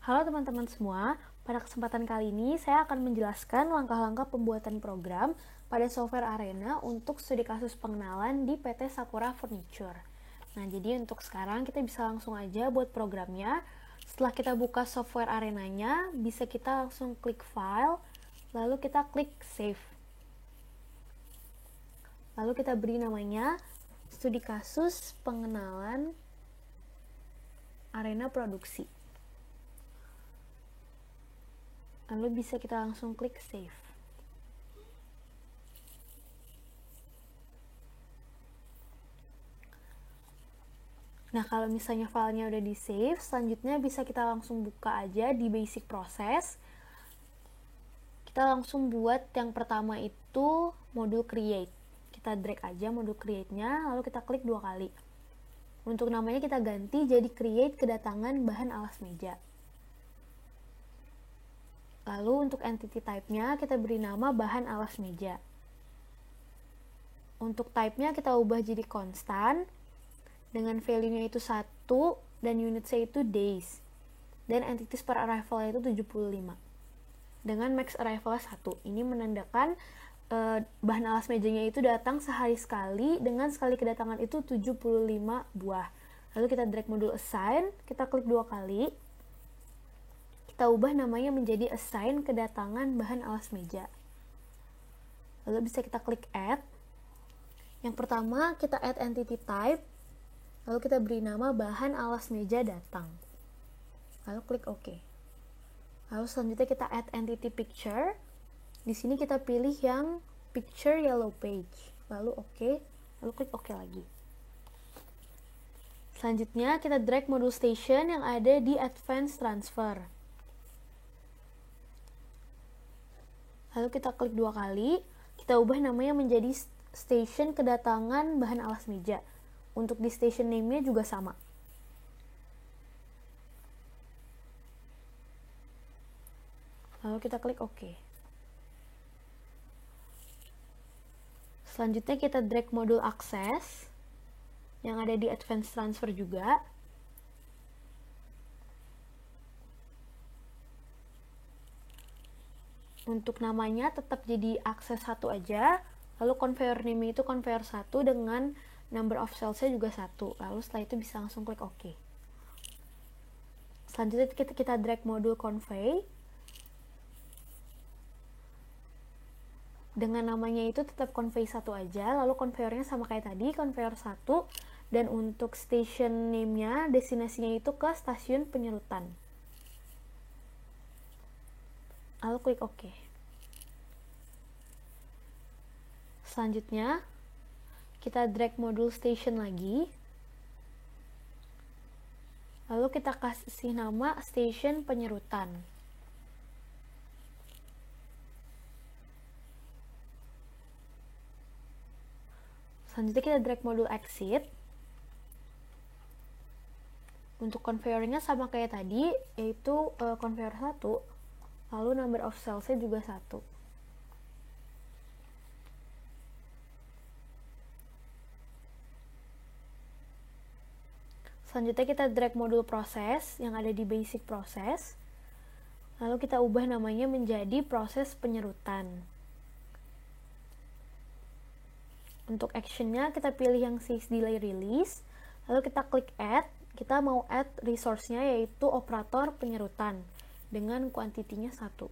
Halo teman-teman semua, pada kesempatan kali ini saya akan menjelaskan langkah-langkah pembuatan program pada software Arena untuk studi kasus pengenalan di PT Sakura Furniture. Nah, jadi untuk sekarang kita bisa langsung aja buat programnya. Setelah kita buka software Arenanya, bisa kita langsung klik file, lalu kita klik save. Lalu kita beri namanya studi kasus pengenalan Arena Produksi. Lalu bisa kita langsung klik save. Nah, kalau misalnya filenya udah di save, selanjutnya bisa kita langsung buka aja di basic process. Kita langsung buat yang pertama itu modul create. Kita drag aja modul create-nya, lalu kita klik 2 kali. Untuk namanya kita ganti jadi create kedatangan bahan alas meja. Lalu untuk entity type-nya kita beri nama bahan alas meja. Untuk type-nya kita ubah jadi konstan, dengan value-nya itu 1, dan unit-nya itu days. Dan entities per arrival itu 75. Dengan max arrival 1. Ini menandakan bahan alas mejanya itu datang sehari sekali, dengan sekali kedatangan itu 75 buah. Lalu kita drag modul assign, kita klik 2 kali. Kita ubah namanya menjadi assign kedatangan bahan alas meja. Lalu bisa kita klik add. Yang pertama kita add entity type, lalu kita beri nama bahan alas meja datang. Lalu klik OK. Lalu selanjutnya kita add entity picture. Di sini kita pilih yang picture yellow page. Lalu OK, lalu klik OK lagi. Selanjutnya kita drag modul station yang ada di advanced transfer. Lalu kita klik 2 kali, kita ubah namanya menjadi station kedatangan bahan alas meja. Untuk di station name-nya juga sama. Lalu kita klik OK. Selanjutnya kita drag modul access yang ada di advanced transfer juga. Untuk namanya tetap jadi akses 1 aja, lalu conveyor name itu conveyor 1 dengan number of cells-nya juga 1. Lalu setelah itu bisa langsung klik OK. Selanjutnya kita drag modul convey. Dengan namanya itu tetap convey 1 aja, lalu conveyornya sama kayak tadi, conveyor 1. Dan untuk station name-nya, destinasinya itu ke stasiun penyerutan. Lalu klik OK. Selanjutnya, kita drag modul station lagi. Lalu kita kasih nama station penyerutan. Selanjutnya kita drag modul exit. Untuk conveyornya sama kayak tadi, yaitu conveyor 1. Lalu number of cells-nya juga 1. Selanjutnya kita drag modul proses yang ada di basic process. Lalu kita ubah namanya menjadi proses penyerutan. Untuk actionnya kita pilih yang 6 delay release. Lalu kita klik add. Kita mau add resource-nya yaitu operator penyerutan dengan kuantitinya 1.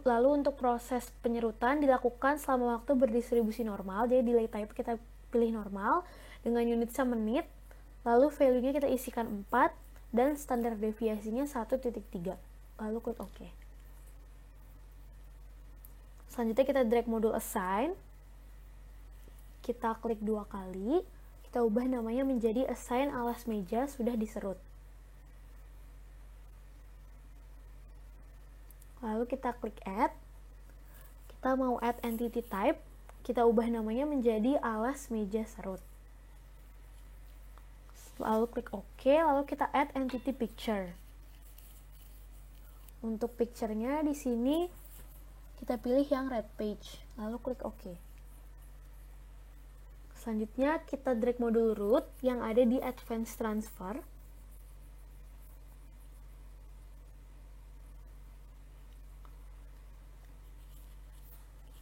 Lalu untuk proses penyerutan dilakukan selama waktu berdistribusi normal, jadi delay type kita pilih normal dengan unitnya menit, lalu value-nya kita isikan 4 dan standar deviasinya 1.3. Lalu klik OK. Selanjutnya kita drag modul assign. Kita klik 2 kali, kita ubah namanya menjadi assign alas meja sudah diserut. Lalu kita klik add. Kita mau add entity type, kita ubah namanya menjadi alas meja serut. Lalu klik OK, lalu kita add entity picture. Untuk picture-nya di sini kita pilih yang red page, lalu klik OK. Selanjutnya kita drag modul root yang ada di advanced transfer.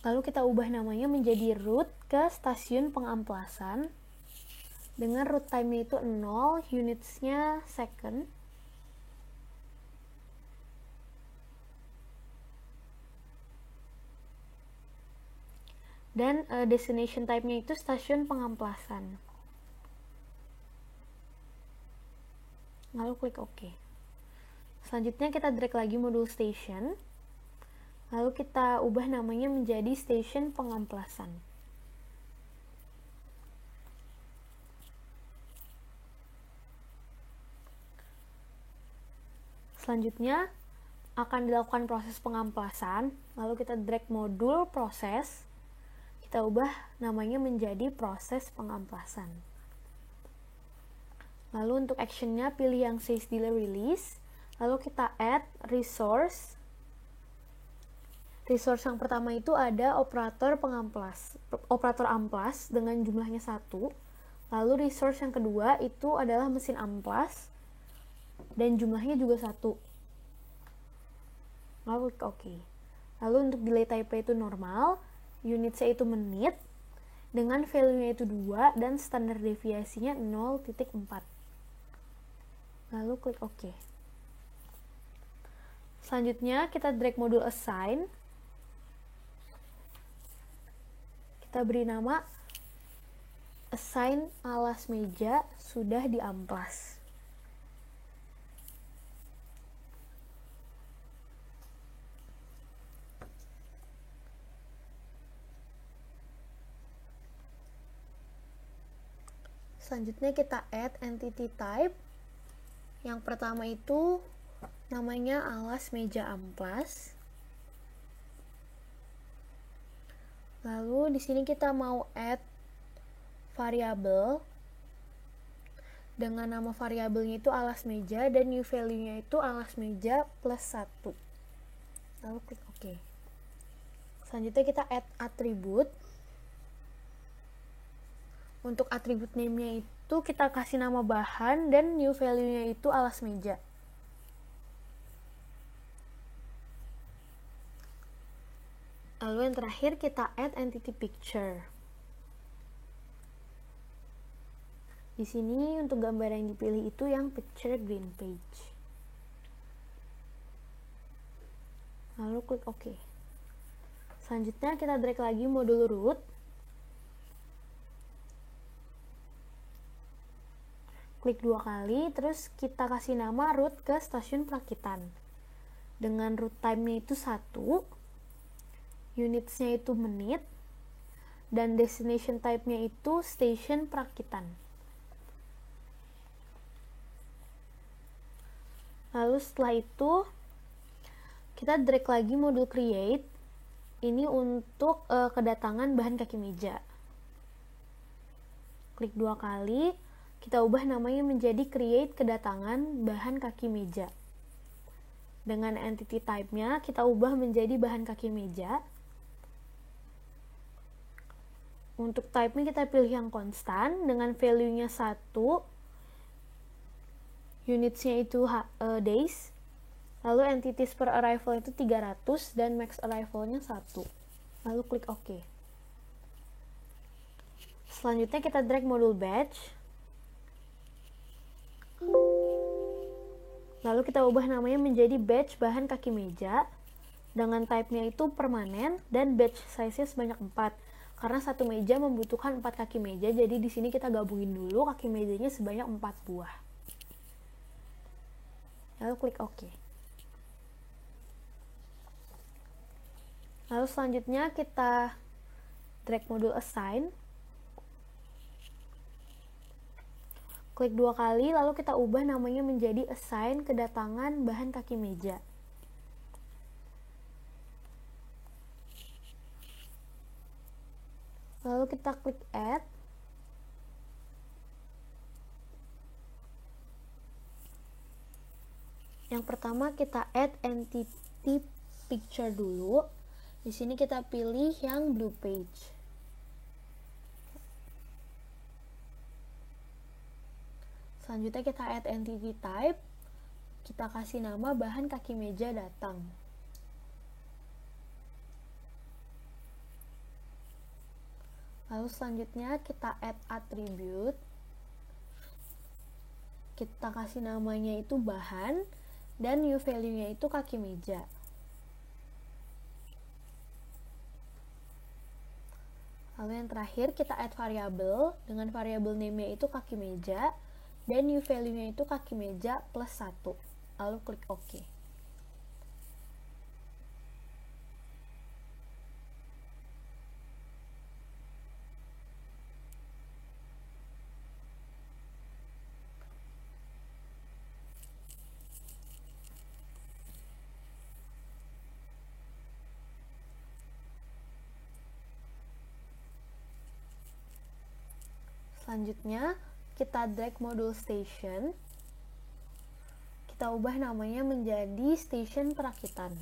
Lalu kita ubah namanya menjadi route ke stasiun pengamplasan. Dengan route time-nya itu 0, unitsnya second. Dan destination type-nya itu stasiun pengamplasan. Lalu klik OK. Selanjutnya kita drag lagi modul station. Lalu kita ubah namanya menjadi station pengamplasan. Selanjutnya akan dilakukan proses pengamplasan, lalu kita drag modul proses, kita ubah namanya menjadi proses pengamplasan. Lalu untuk actionnya pilih yang says delay release, lalu kita add resource. Resource yang pertama itu ada operator amplas dengan jumlahnya 1. Lalu resource yang kedua itu adalah mesin amplas dan jumlahnya juga 1. Lalu klik OK. Lalu untuk delay type itu normal, unitnya itu menit, dengan value-nya itu 2 dan standar deviasinya 0.4. Lalu klik OK. Selanjutnya kita drag modul assign. Kita beri nama assign alas meja sudah diamplas. Selanjutnya kita add entity type. Yang pertama itu namanya alas meja amplas. Lalu di sini kita mau add variabel. Dengan nama variabelnya itu alas meja dan new value-nya itu alas meja plus 1. Lalu klik OK. Selanjutnya kita add atribut. Untuk atribut name-nya itu kita kasih nama bahan dan new value-nya itu alas meja. Lalu yang terakhir kita add entity picture. Di sini untuk gambar yang dipilih itu yang picture green page. Lalu klik OK. Selanjutnya kita drag lagi modul route. Klik 2 kali, terus kita kasih nama route ke stasiun perakitan. Dengan route time-nya itu 1, unitsnya itu menit, dan destination type-nya itu station perakitan. Lalu setelah itu, kita drag lagi modul create. Ini untuk kedatangan bahan kaki meja. Klik 2 kali, kita ubah namanya menjadi create kedatangan bahan kaki meja. Dengan entity type-nya kita ubah menjadi bahan kaki meja. Untuk type-nya kita pilih yang konstan dengan value-nya 1. Unitsnya itu days. Lalu entities per arrival itu 300 dan max arrival-nya 1. Lalu klik OK. Selanjutnya kita drag modul batch. Lalu kita ubah namanya menjadi batch bahan kaki meja. Dengan type-nya itu permanen dan batch size-nya sebanyak 4. Karena satu meja membutuhkan 4 kaki meja, jadi di sini kita gabungin dulu kaki mejanya sebanyak 4 buah. Lalu klik OK. Lalu selanjutnya kita drag modul assign. Klik 2 kali, lalu kita ubah namanya menjadi assign kedatangan bahan kaki meja. Lalu kita klik add. Yang pertama kita add entity picture dulu. Di sini kita pilih yang blue page. Selanjutnya kita add entity type. Kita kasih nama bahan kaki meja datang. Lalu selanjutnya kita add attribute. Kita kasih namanya itu bahan, dan new value-nya itu kaki meja. Lalu yang terakhir kita add variable, dengan variable name-nya itu kaki meja, dan new value-nya itu kaki meja plus 1. Lalu klik OK. Selanjutnya, kita drag modul station. Kita ubah namanya menjadi station perakitan.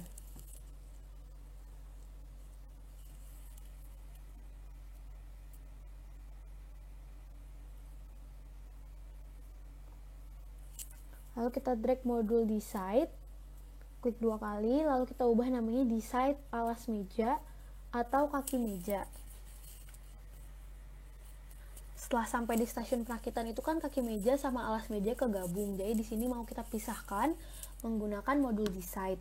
Lalu kita drag modul decide. Klik 2 kali, lalu kita ubah namanya decide alas meja atau kaki meja. Setelah sampai di stasiun perakitan itu kan kaki meja sama alas meja kegabung. Jadi di sini mau kita pisahkan menggunakan modul decide.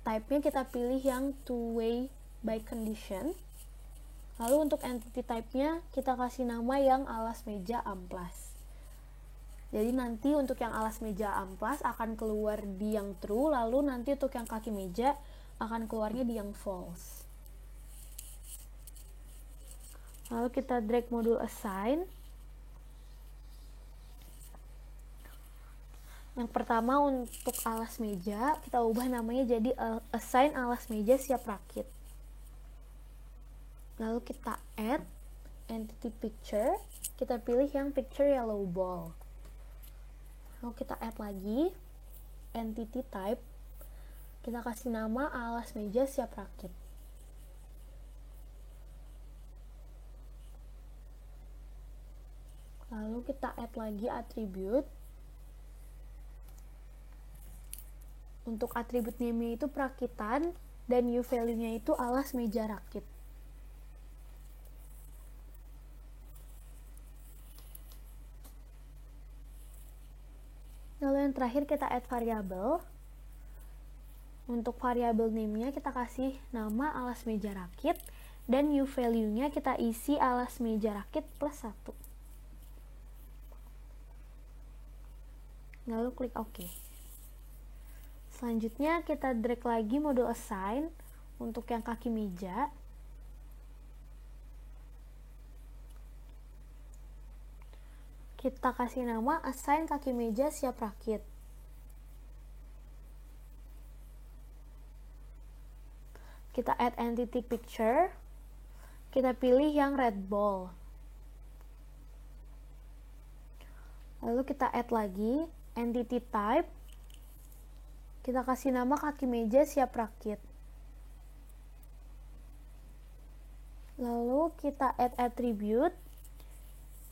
Type-nya kita pilih yang two-way by condition. Lalu untuk entity type-nya kita kasih nama yang alas meja amplas. Jadi nanti untuk yang alas meja amplas akan keluar di yang true, lalu nanti untuk yang kaki meja akan keluarnya di yang false. Lalu kita drag modul assign. Yang pertama untuk alas meja, kita ubah namanya jadi assign alas meja siap rakit. Lalu kita add entity picture, kita pilih yang picture yellow ball. Lalu kita add lagi entity type, kita kasih nama alas meja siap rakit. Lalu kita add lagi attribute. Untuk atribut name itu perakitan, dan new value-nya itu alas meja rakit. Lalu yang terakhir kita add variable. Untuk variable name-nya kita kasih nama alas meja rakit, dan new value-nya kita isi alas meja rakit plus 1. Lalu klik OK. Selanjutnya kita drag lagi modul assign untuk yang kaki meja. Kita kasih nama assign kaki meja siap rakit. Kita add entity picture, kita pilih yang red ball. Lalu kita add lagi entity type, kita kasih nama kaki meja siap rakit. Lalu kita add attribute,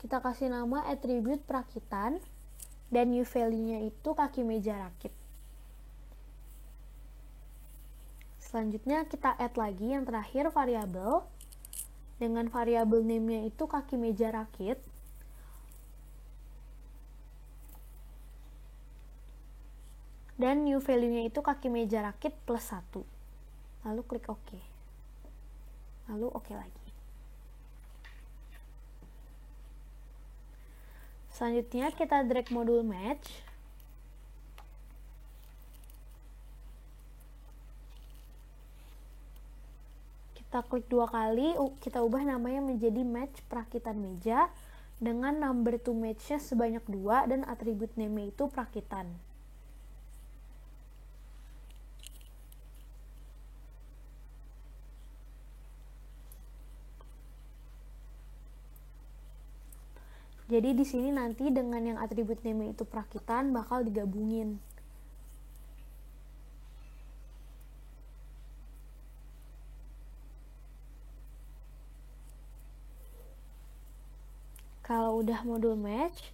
kita kasih nama attribute perakitan, dan new value-nya itu kaki meja rakit. Selanjutnya kita add lagi yang terakhir variable, dengan variable name-nya itu kaki meja rakit. Dan new value-nya itu kaki meja rakit plus 1. Lalu klik OK. Lalu OK lagi. Selanjutnya kita drag modul match. Kita klik 2 kali, kita ubah namanya menjadi match perakitan meja dengan number to match-nya sebanyak 2 dan atribut name itu perakitan. Jadi di sini nanti dengan yang atribut name itu perakitan bakal digabungin. Kalau udah modul match,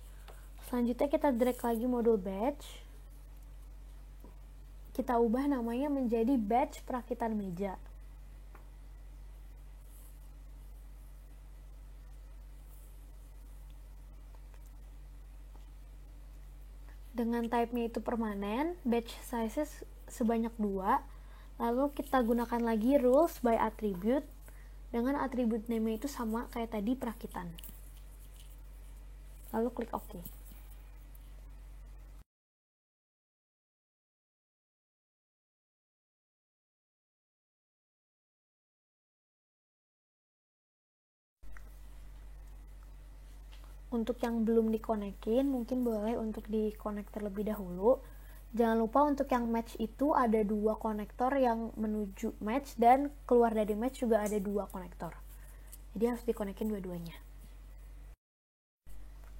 selanjutnya kita drag lagi modul batch. kita ubah namanya menjadi batch perakitan meja. Dengan type-nya itu permanen, batch sizes sebanyak 2, lalu kita gunakan lagi rules by attribute, dengan atribut name itu sama kayak tadi perakitan. Lalu klik OK. Untuk yang belum dikonekin, mungkin boleh untuk dikonek terlebih dahulu. Jangan lupa untuk yang match itu ada 2 konektor yang menuju match, dan keluar dari match juga ada 2 konektor. Jadi harus dikonekin dua-duanya.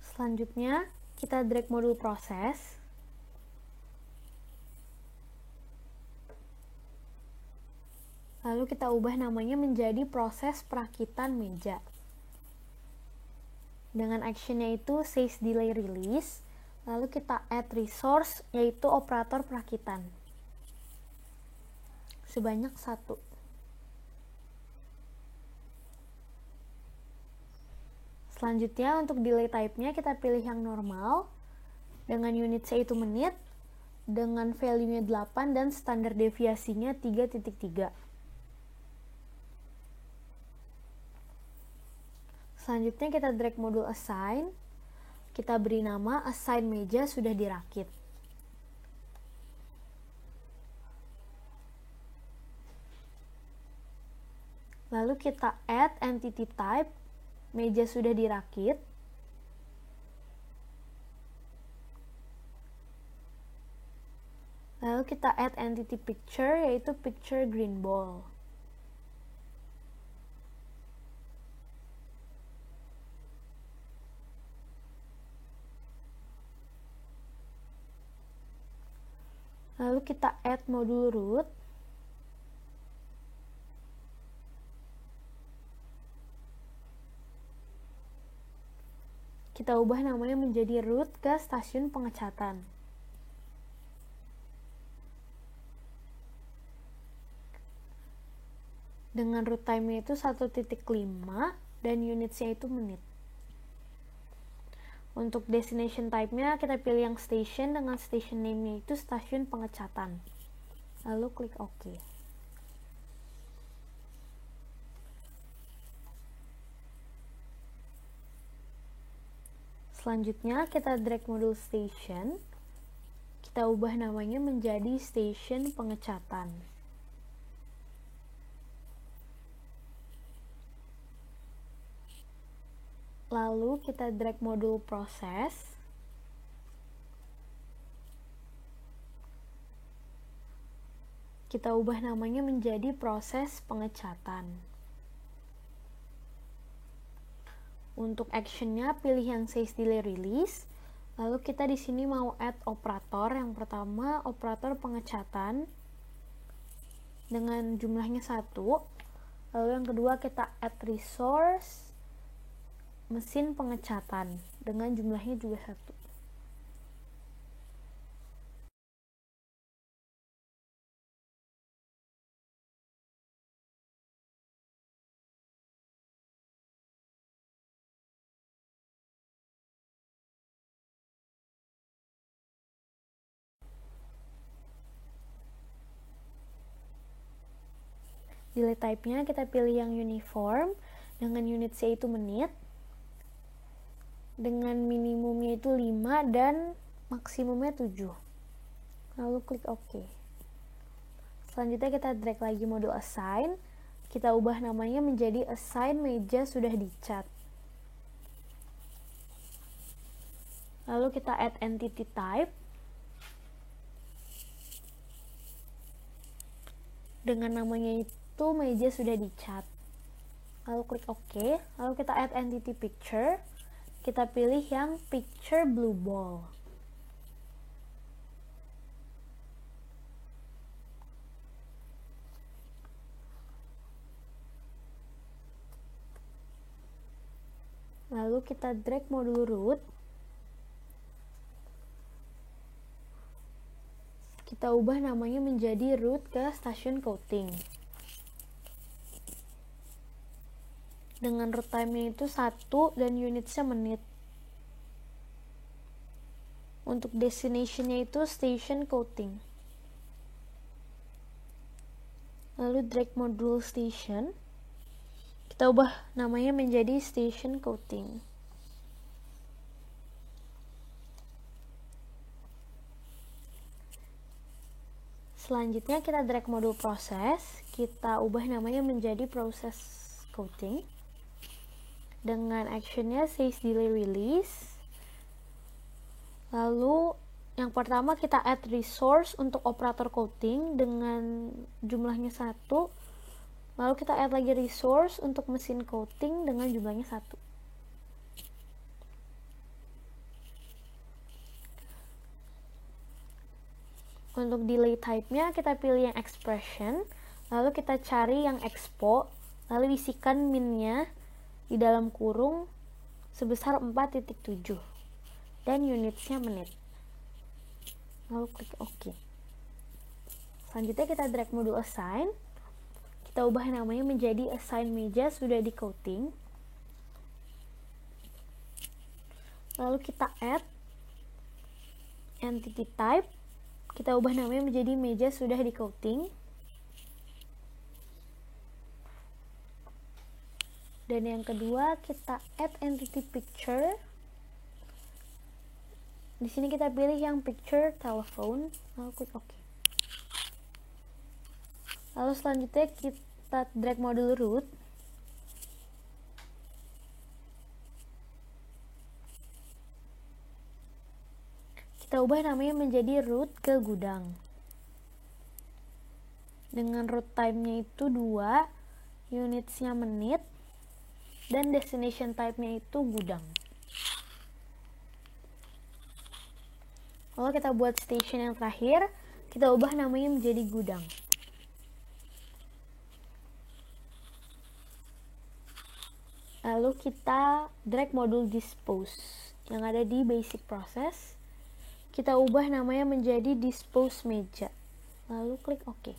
Selanjutnya, kita drag modul proses. Lalu kita ubah namanya menjadi proses perakitan meja. Dengan actionnya itu says delay release, lalu kita add resource, yaitu operator perakitan, sebanyak 1. Selanjutnya untuk delay type-nya kita pilih yang normal, dengan unit C itu menit, dengan value-nya 8 dan standar deviasinya 3.3. Selanjutnya kita drag modul assign, kita beri nama assign meja sudah dirakit. Lalu kita add entity type, meja sudah dirakit. Lalu kita add entity picture, yaitu picture green ball. Lalu kita add modul root. Kita ubah namanya menjadi root ke stasiun pengecatan. Dengan root time-nya itu 1.5 dan unit-nya itu menit. Untuk destination type-nya kita pilih yang station dengan station name-nya itu stasiun pengecatan. Lalu klik OK. Selanjutnya kita drag modul station. Kita ubah namanya menjadi station pengecatan. Lalu kita drag modul proses. Kita ubah namanya menjadi proses pengecatan. Untuk actionnya pilih yang says delay release. Lalu kita di sini mau add operator. Yang pertama operator pengecatan dengan jumlahnya 1. Lalu yang kedua kita add resource mesin pengecatan dengan jumlahnya juga 1. Delay type-nya kita pilih yang uniform dengan unit C itu menit, dengan minimumnya itu 5 dan maksimumnya 7. Lalu klik OK. Selanjutnya kita drag lagi modul assign. Kita ubah namanya menjadi assign meja sudah dicat. Lalu kita add entity type. Dengan namanya itu meja sudah dicat. Lalu klik OK. Lalu kita add entity picture. Kita pilih yang picture blue ball. Lalu kita drag modul root. kita ubah namanya menjadi route ke stasiun coating. Dengan route time-nya itu 1 dan unitsnya menit. Untuk destination-nya itu station coating. Lalu drag module station, kita ubah namanya menjadi station coating. Selanjutnya kita drag modul proses, kita ubah namanya menjadi process coating. Dengan actionnya says delay release. Lalu yang pertama kita add resource untuk operator coating dengan jumlahnya 1. Lalu kita add lagi resource untuk mesin coating dengan jumlahnya 1. Untuk delay type-nya kita pilih yang expression, lalu kita cari yang expo, lalu isikan min-nya di dalam kurung sebesar 4.7 dan unitsnya menit. Lalu klik OK. Selanjutnya kita drag modul assign, kita ubah namanya menjadi assign meja sudah di coating. Lalu kita add entity type, kita ubah namanya menjadi meja sudah di coating. Dan yang kedua kita add entity picture. Di sini kita pilih yang picture telephone, lalu klik OK. Lalu selanjutnya kita drag modul route. Kita ubah namanya menjadi route ke gudang. Dengan route time-nya itu 2, unitsnya menit, dan destination type-nya itu gudang. Lalu kita buat station yang terakhir, kita ubah namanya menjadi gudang. Lalu kita drag modul dispose yang ada di basic process. Kita ubah namanya menjadi dispose meja. Lalu klik OK.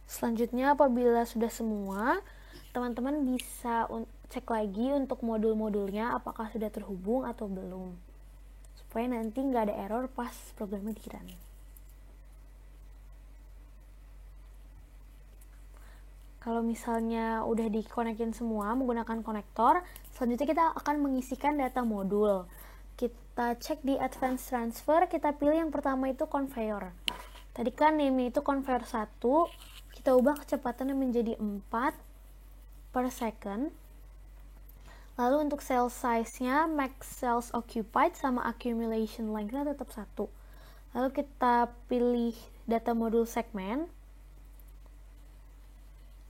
Selanjutnya apabila sudah semua, teman-teman bisa cek lagi untuk modul-modulnya apakah sudah terhubung atau belum. Supaya nanti nggak ada error pas programnya di-run. Kalau misalnya udah dikonekin semua menggunakan konektor, selanjutnya kita akan mengisikan data modul. Kita cek di Advanced Transfer, kita pilih yang pertama itu conveyor. Tadi kan name itu conveyor 1, kita ubah kecepatannya menjadi 4 per second. Lalu untuk cell size-nya, max cells occupied sama accumulation length-nya tetap 1. Lalu kita pilih data modul segment.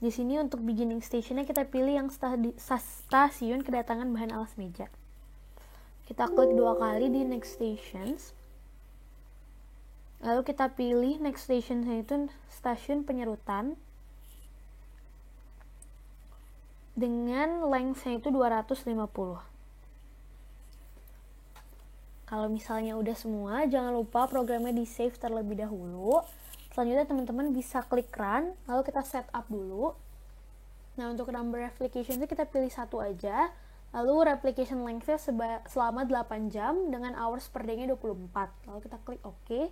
Di sini untuk beginning station-nya kita pilih yang stasiun kedatangan bahan alas meja. Kita klik 2 kali di next stations. Lalu kita pilih next station-nya itu stasiun penyerutan. Dengan length-nya itu 250. Kalau misalnya udah semua, jangan lupa programnya di save terlebih dahulu. Selanjutnya teman-teman bisa klik run, lalu kita setup dulu. Nah, untuk number replication itu kita pilih 1 aja. Lalu replication length-nya selama 8 jam dengan hours per day-nya 24. Lalu kita klik OK.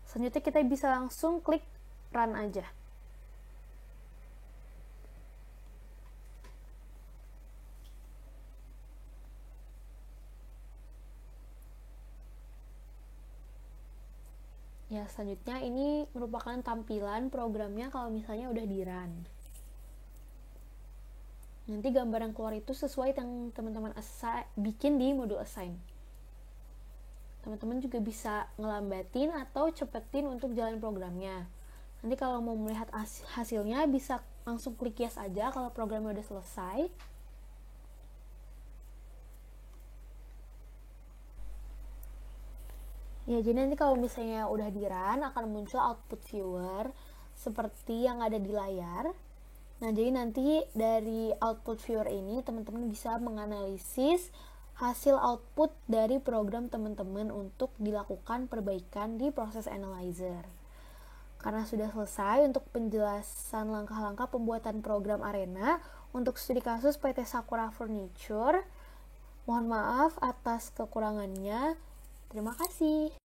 Selanjutnya kita bisa langsung klik run aja. Ya, selanjutnya ini merupakan tampilan programnya kalau misalnya udah di-run. Nanti gambar yang keluar itu sesuai yang teman-teman bikin di modul assign. Teman-teman juga bisa ngelambatin atau cepetin untuk jalan programnya. Nanti kalau mau melihat hasilnya bisa langsung klik yes aja kalau programnya udah selesai. Ya, jadi nanti kalau misalnya udah di run akan muncul output viewer seperti yang ada di layar. Nah, jadi nanti dari output viewer ini teman-teman bisa menganalisis hasil output dari program teman-teman untuk dilakukan perbaikan di proses analyzer. Karena sudah selesai untuk penjelasan langkah-langkah pembuatan program Arena untuk studi kasus PT Sakura Furniture. Mohon maaf atas kekurangannya. Terima kasih.